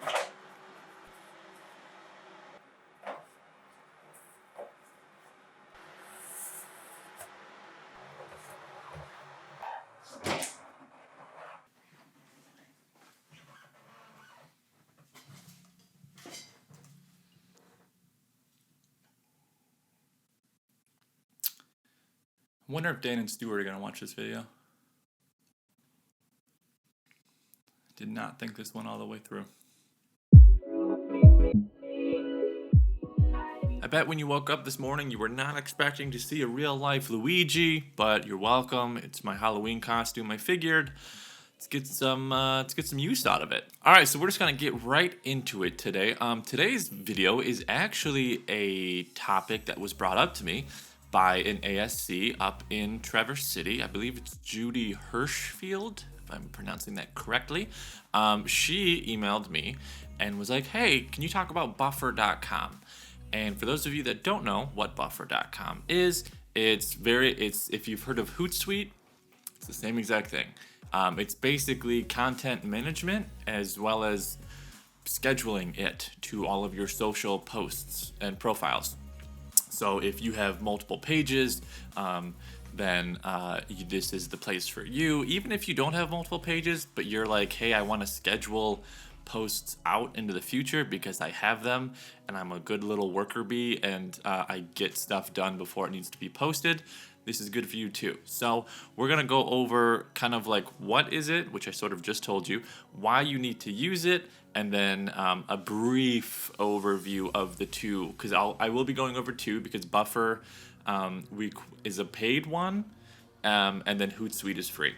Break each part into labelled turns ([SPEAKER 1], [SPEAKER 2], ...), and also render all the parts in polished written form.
[SPEAKER 1] I wonder if Dan and Stuart are going to watch this video. Did not think this one all the way through. I bet when you woke up this morning you were not expecting to see a real life Luigi, but you're welcome. It's my Halloween costume. I figured let's get some use out of it. All right, so we're just gonna get right into it today. Today's video is actually a topic that was brought up to me by an ASC up in Traverse City. I believe it's Judy Hirschfield, if I'm pronouncing that correctly. She emailed me and was like, "Hey, can you talk about Buffer.com?" And for those of you that don't know what Buffer.com is, it's if you've heard of Hootsuite, it's the same exact thing. It's basically content management as well as scheduling it to all of your social posts and profiles. So if you have multiple pages, then this is the place for you. Even if you don't have multiple pages, but you're like, hey, I want to schedule posts out into the future because I have them and I'm a good little worker bee and I get stuff done before it needs to be posted, this is good for you too. So we're going to go over kind of like what is it, which I sort of just told you, why you need to use it, and then a brief overview of the two, because I will be going over two because Buffer is a paid one, and then Hootsuite is free.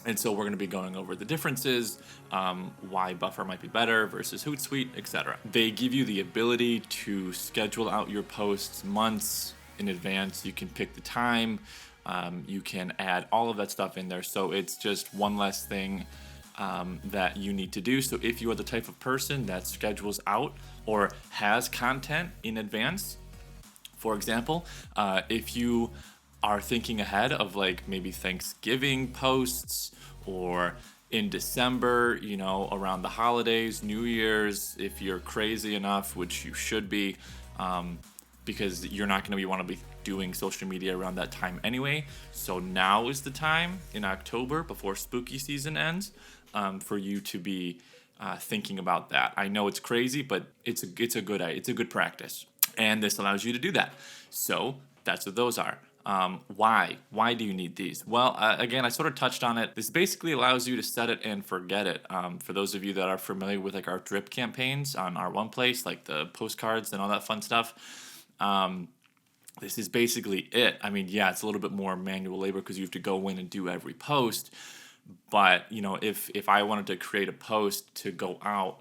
[SPEAKER 1] And so we're going to be going over the differences, why Buffer might be better versus Hootsuite, etc. They give you the ability to schedule out your posts months in advance. You can pick the time. You can add all of that stuff in there. So it's just one less thing that you need to do. So if you are the type of person that schedules out or has content in advance, for example, if you are thinking ahead of like maybe Thanksgiving posts or in December, around the holidays, New Year's, if you're crazy enough, which you should be, because you're not going to want to be doing social media around that time anyway. So now is the time in October before spooky season ends for you to be thinking about that. I know it's crazy, but it's a good practice, and this allows you to do that. So that's what those are. Why do you need these? Well, again, I sort of touched on it. This basically allows you to set it and forget it. For those of you that are familiar with like our drip campaigns on our One Place, like the postcards and all that fun stuff, this is basically it. I mean, yeah, it's a little bit more manual labor because you have to go in and do every post. But if I wanted to create a post to go out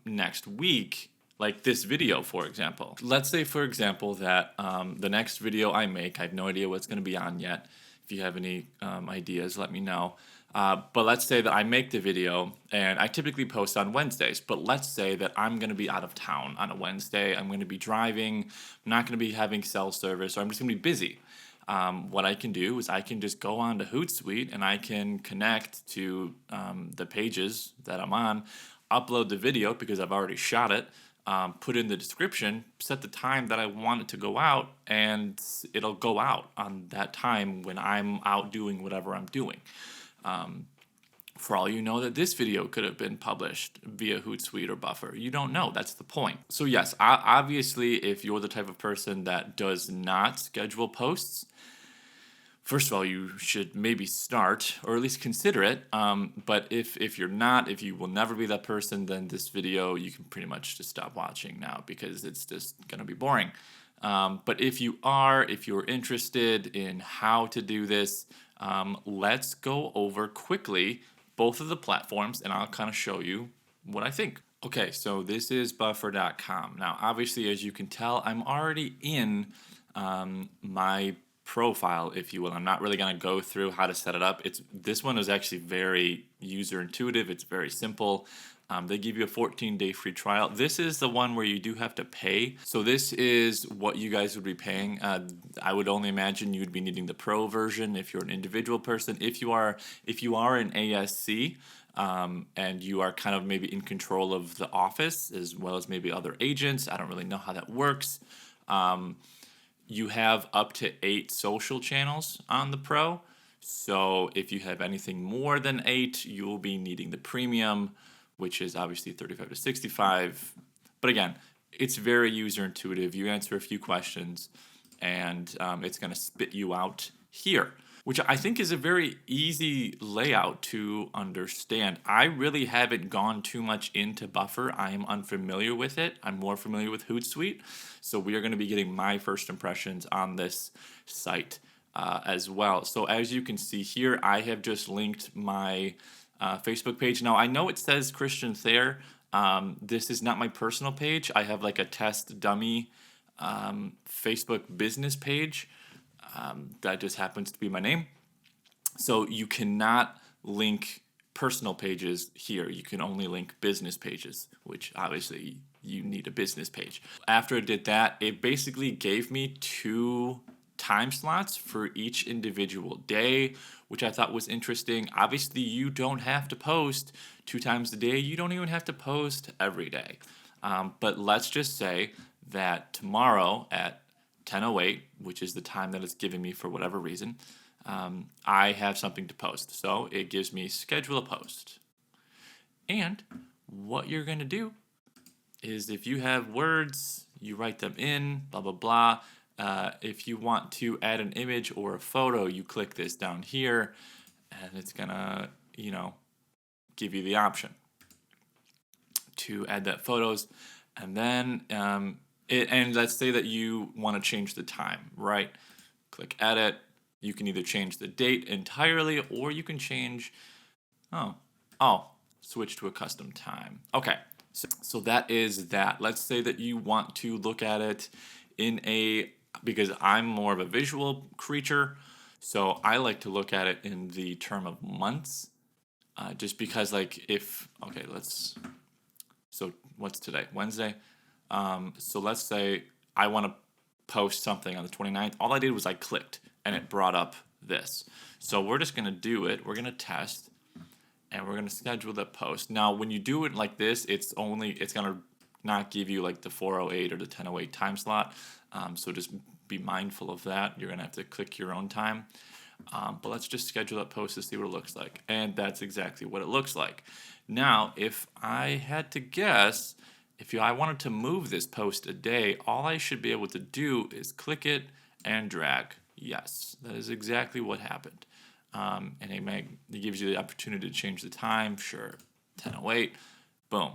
[SPEAKER 1] next week, like this video, for example. Let's say, for example, that the next video I make, I have no idea what it's going to be on yet. If you have any ideas, let me know. But let's say that I make the video, and I typically post on Wednesdays. But let's say that I'm going to be out of town on a Wednesday. I'm going to be driving. I'm not going to be having cell service, or I'm just going to be busy. What I can do is I can just go on to Hootsuite, and I can connect to the pages that I'm on, upload the video because I've already shot it, put in the description, set the time that I want it to go out, and it'll go out on that time when I'm out doing whatever I'm doing. For all you know, that this video could have been published via Hootsuite or Buffer. You don't know. That's the point. So yes, obviously, if you're the type of person that does not schedule posts, first of all, you should maybe start, or at least consider it. But if you're not, if you will never be that person, then this video, you can pretty much just stop watching now because it's just going to be boring. But if you're interested in how to do this, let's go over quickly both of the platforms, and I'll kind of show you what I think. Okay, so this is Buffer.com. Now, obviously, as you can tell, I'm already in my profile, if you will. I'm not really going to go through how to set it up. This one is actually very user intuitive. It's very simple. They give you a 14-day free trial. This is the one where you do have to pay. So this is what you guys would be paying. I would only imagine you would be needing the pro version if you're an individual person. If you are an ASC, and you are kind of maybe in control of the office as well as maybe other agents. I don't really know how that works. You have up to 8 social channels on the Pro. So if you have anything more than 8, you will be needing the premium, which is obviously 35 to 65. But again, it's very user intuitive. You answer a few questions, and it's going to spit you out here, which I think is a very easy layout to understand. I really haven't gone too much into Buffer. I am unfamiliar with it. I'm more familiar with Hootsuite. So we are going to be getting my first impressions on this site as well. So as you can see here, I have just linked my Facebook page. Now I know it says Christian Thayer. This is not my personal page. I have like a test dummy Facebook business page. That just happens to be my name. So you cannot link personal pages here. You can only link business pages, which obviously you need a business page. After I did that, it basically gave me 2 time slots for each individual day, which I thought was interesting. Obviously, you don't have to post 2 times a day. You don't even have to post every day. But let's just say that tomorrow at 10:08, which is the time that it's given me for whatever reason, I have something to post. So it gives me schedule a post. And what you're going to do is if you have words, you write them in, blah, blah, blah. If you want to add an image or a photo, you click this down here, and it's going to, give you the option to add that photos. And then and let's say that you want to change the time, right? Click edit. You can either change the date entirely, or you can change, switch to a custom time. Okay, so that is that. Let's say that you want to look at it because I'm more of a visual creature, so I like to look at it in the term of months, just because so what's today? Wednesday? So let's say I want to post something on the 29th. All I did was I clicked, and it brought up this. So we're just going to do it. We're going to test, and we're going to schedule that post. Now, when you do it like this, it's going to not give you like the 4:08 or the 10:08 time slot. So just be mindful of that. You're going to have to click your own time. But let's just schedule that post to see what it looks like. And that's exactly what it looks like. Now, if I had to guess, if I wanted to move this post a day, all I should be able to do is click it and drag. Yes, that is exactly what happened. And it gives you the opportunity to change the time. Sure, 10:08, boom.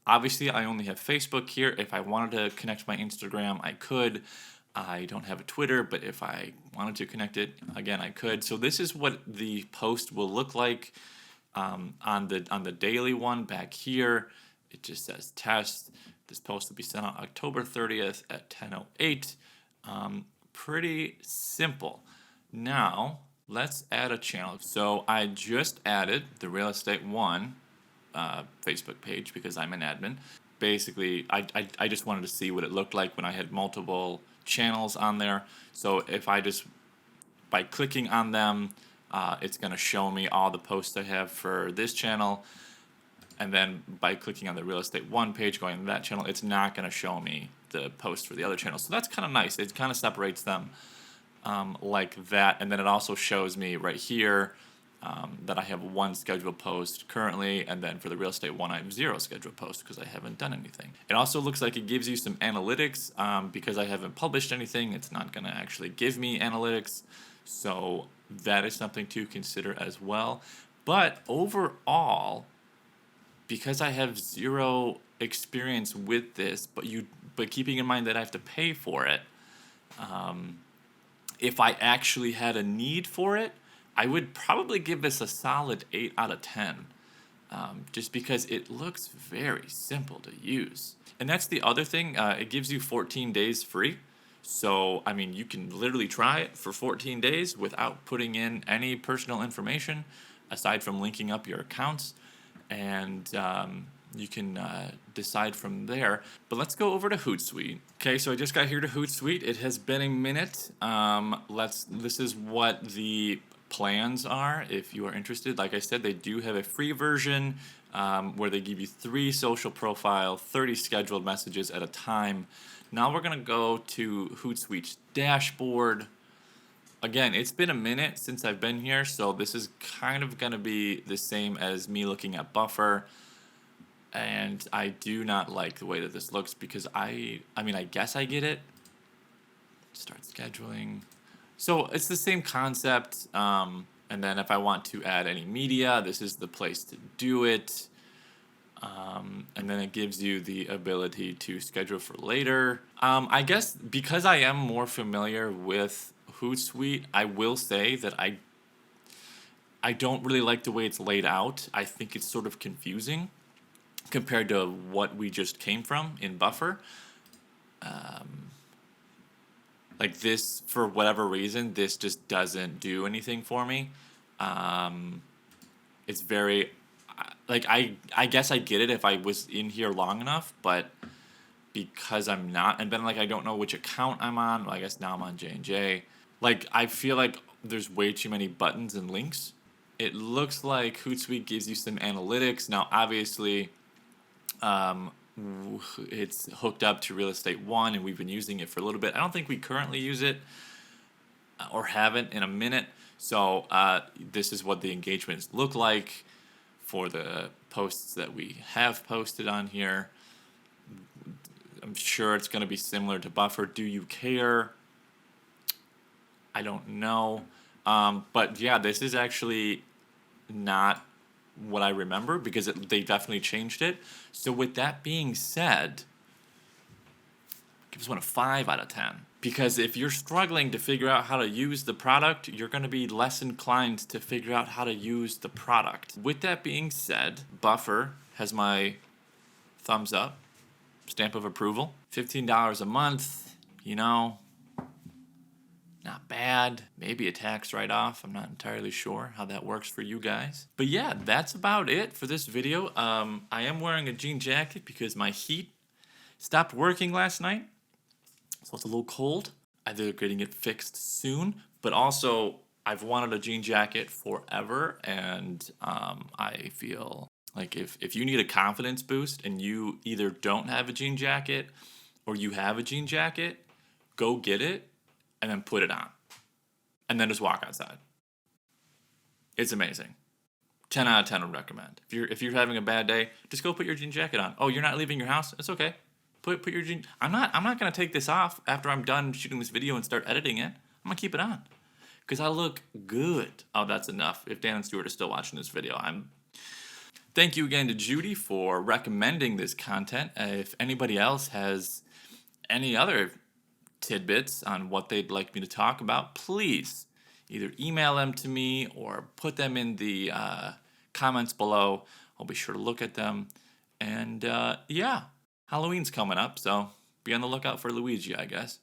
[SPEAKER 1] Obviously, I only have Facebook here. If I wanted to connect my Instagram, I could. I don't have a Twitter, but if I wanted to connect it, again, I could. So this is what the post will look like on the daily one back here. It just says test. This post will be sent on October 30th at 10:08. Pretty simple. Now, let's add a channel. So I just added the Real Estate One Facebook page because I'm an admin. Basically, I just wanted to see what it looked like when I had multiple channels on there. So if by clicking on them, it's going to show me all the posts I have for this channel. And then by clicking on the Real Estate One page, going to that channel, it's not going to show me the post for the other channel. So that's kind of nice. It kind of separates them like that. And then it also shows me right here that I have 1 scheduled post currently. And then for the Real Estate One, I have 0 scheduled posts because I haven't done anything. It also looks like it gives you some analytics because I haven't published anything. It's not going to actually give me analytics. So that is something to consider as well. But overall, because I have 0 experience with this, but keeping in mind that I have to pay for it, if I actually had a need for it, I would probably give this a solid 8 out of 10, just because it looks very simple to use. And that's the other thing. It gives you 14 days free. So, I mean, you can literally try it for 14 days without putting in any personal information aside from linking up your accounts. And you can decide from there. But let's go over to Hootsuite. Okay, so I just got here to Hootsuite. It has been a minute. This is what the plans are if you are interested. Like I said, they do have a free version where they give you 3 social profile, 30 scheduled messages at a time. Now we're going to go to Hootsuite's dashboard. Again, it's been a minute since I've been here, so this is kind of going to be the same as me looking at Buffer. And I do not like the way that this looks because I mean, I guess I get it. Start scheduling. So it's the same concept. And then if I want to add any media, this is the place to do it. And then it gives you the ability to schedule for later. I guess because I am more familiar with Hootsuite, I will say that I don't really like the way it's laid out. I think it's sort of confusing compared to what we just came from in Buffer. Like this, for whatever reason, this just doesn't do anything for me. It's very, like, I guess I get it if I was in here long enough, but because I'm not, and then like I don't know which account I'm on. Well, I guess now I'm on J&J. Like I feel like there's way too many buttons and links. It looks like Hootsuite gives you some analytics. Now obviously, it's hooked up to Real Estate One, and we've been using it for a little bit. I don't think we currently use it or haven't in a minute. So this is what the engagements look like for the posts that we have posted on here. I'm sure it's going to be similar to Buffer. Do you care? I don't know. But yeah, this is actually not what I remember because they definitely changed it. So with that being said, give this one a 5 out of 10. Because if you're struggling to figure out how to use the product, you're going to be less inclined to figure out how to use the product. With that being said, Buffer has my thumbs up, stamp of approval. $15 a month, you know, not bad. Maybe a tax write-off. I'm not entirely sure how that works for you guys. But yeah, that's about it for this video. I am wearing a jean jacket because my heat stopped working last night. So it's a little cold. Either getting it fixed soon, but also I've wanted a jean jacket forever, and I feel like if you need a confidence boost and you either don't have a jean jacket or you have a jean jacket, go get it and then put it on. And then just walk outside. It's amazing. 10 out of 10 would recommend. If you're having a bad day, just go put your jean jacket on. Oh, you're not leaving your house? It's okay. Put your jean. I'm not gonna take this off after I'm done shooting this video and start editing it. I'm gonna keep it on because I look good. Oh, that's enough. If Dan and Stuart are still watching this video, Thank you again to Judy for recommending this content. If anybody else has any other tidbits on what they'd like me to talk about, please either email them to me or put them in the comments below. I'll be sure to look at them. And yeah. Halloween's coming up, so be on the lookout for Luigi, I guess.